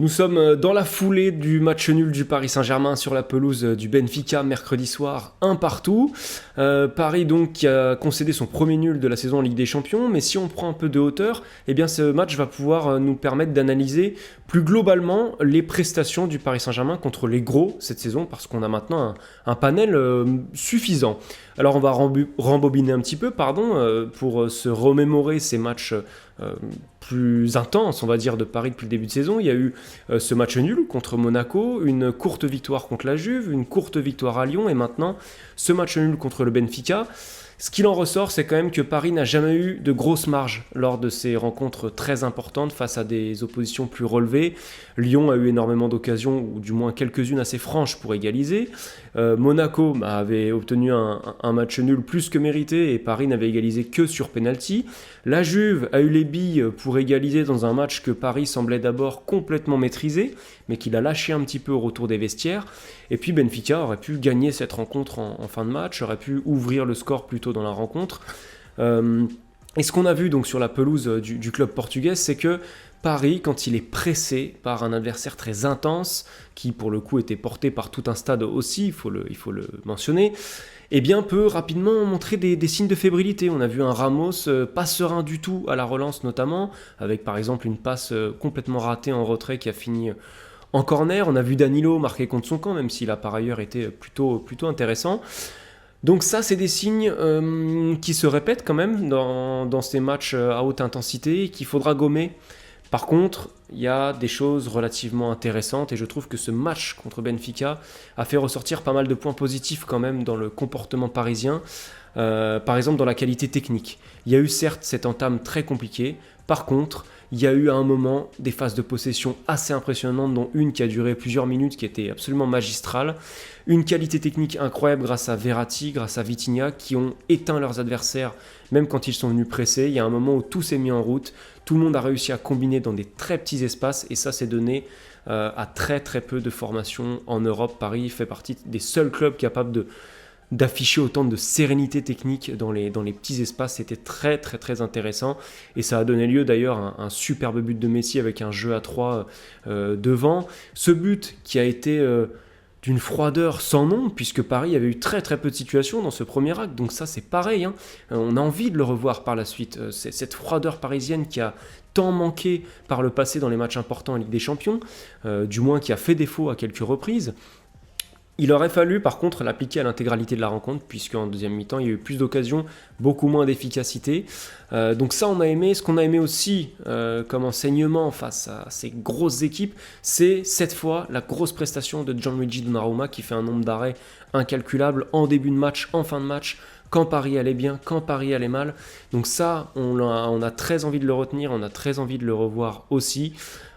Nous sommes dans la foulée du match nul du Paris Saint-Germain sur la pelouse du Benfica mercredi soir, un partout. Paris donc qui a concédé son premier nul de la saison en Ligue des Champions, mais si on prend un peu de hauteur, eh bien ce match va pouvoir nous permettre d'analyser plus globalement les prestations du Paris Saint-Germain contre les gros cette saison, parce qu'on a maintenant un panel suffisant. Alors on va rembobiner un petit peu, pour se remémorer ces matchs plus intenses, on va dire, de Paris depuis le début de saison. Il y a eu ce match nul contre Monaco, une courte victoire contre la Juve, une courte victoire à Lyon, et maintenant ce match nul contre le Benfica. Ce qu'il en ressort, c'est quand même que Paris n'a jamais eu de grosses marges lors de ces rencontres très importantes face à des oppositions plus relevées. Lyon a eu énormément d'occasions, ou du moins quelques-unes assez franches pour égaliser. Monaco avait obtenu un match nul plus que mérité et Paris n'avait égalisé que sur penalty. La Juve a eu les billes pour égaliser dans un match que Paris semblait d'abord complètement maîtrisé, mais qu'il a lâché un petit peu au retour des vestiaires. Et puis Benfica aurait pu gagner cette rencontre en fin de match, aurait pu ouvrir le score plus tôt dans la rencontre. Et ce qu'on a vu donc sur la pelouse du club portugais, c'est que Paris, quand il est pressé par un adversaire très intense, qui pour le coup était porté par tout un stade aussi, il faut le mentionner, eh bien peut rapidement montrer des signes de fébrilité. On a vu un Ramos pas serein du tout à la relance notamment, avec par exemple une passe complètement ratée en retrait qui a fini en corner. On a vu Danilo marquer contre son camp, même s'il a par ailleurs été plutôt intéressant. Donc ça, c'est des signes qui se répètent quand même dans ces matchs à haute intensité et qu'il faudra gommer. Par contre, il y a des choses relativement intéressantes et je trouve que ce match contre Benfica a fait ressortir pas mal de points positifs quand même dans le comportement parisien. Par exemple dans la qualité technique. Il y a eu certes cette entame très compliquée, par contre il y a eu à un moment des phases de possession assez impressionnantes, dont une qui a duré plusieurs minutes, qui était absolument magistrale. Une qualité technique incroyable grâce à Verratti, grâce à Vitinha, qui ont éteint leurs adversaires, même quand ils sont venus presser. Il y a un moment où tout s'est mis en route, tout le monde a réussi à combiner dans des très petits espaces, et ça c'est donné à très très peu de formations en Europe. Paris fait partie des seuls clubs capables d'afficher autant de sérénité technique dans les petits espaces. C'était très très très intéressant et ça a donné lieu d'ailleurs à un superbe but de Messi avec un jeu à 3 devant. Ce but qui a été d'une froideur sans nom, puisque Paris avait eu très très peu de situations dans ce premier acte, donc ça c'est pareil, hein. On a envie de le revoir par la suite. C'est cette froideur parisienne qui a tant manqué par le passé dans les matchs importants en Ligue des Champions, du moins qui a fait défaut à quelques reprises. Il aurait fallu par contre l'appliquer à l'intégralité de la rencontre, puisque en deuxième mi-temps il y a eu plus d'occasions, beaucoup moins d'efficacité. Donc ça on a aimé. Ce qu'on a aimé aussi comme enseignement face à ces grosses équipes, c'est cette fois la grosse prestation de Gianluigi Donnarumma qui fait un nombre d'arrêts incalculable en début de match, en fin de match, quand Paris allait bien, quand Paris allait mal. Donc ça on a très envie de le retenir, on a très envie de le revoir aussi.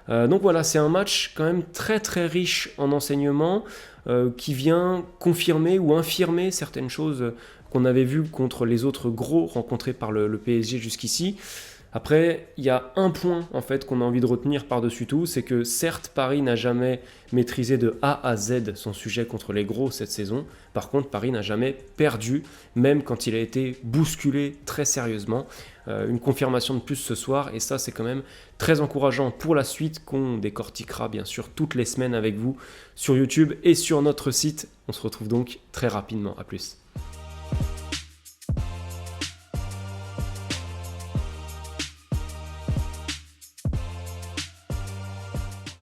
Donc voilà, c'est un match quand même très très riche en enseignements, qui vient confirmer ou infirmer certaines choses qu'on avait vues contre les autres gros rencontrés par le PSG jusqu'ici. Après, il y a un point en fait qu'on a envie de retenir par-dessus tout, c'est que certes Paris n'a jamais maîtrisé de A à Z son sujet contre les gros cette saison. Par contre, Paris n'a jamais perdu, même quand il a été bousculé très sérieusement. Une confirmation de plus ce soir, et ça c'est quand même très encourageant pour la suite qu'on décortiquera bien sûr toutes les semaines avec vous sur YouTube et sur notre site. On se retrouve donc très rapidement, à plus.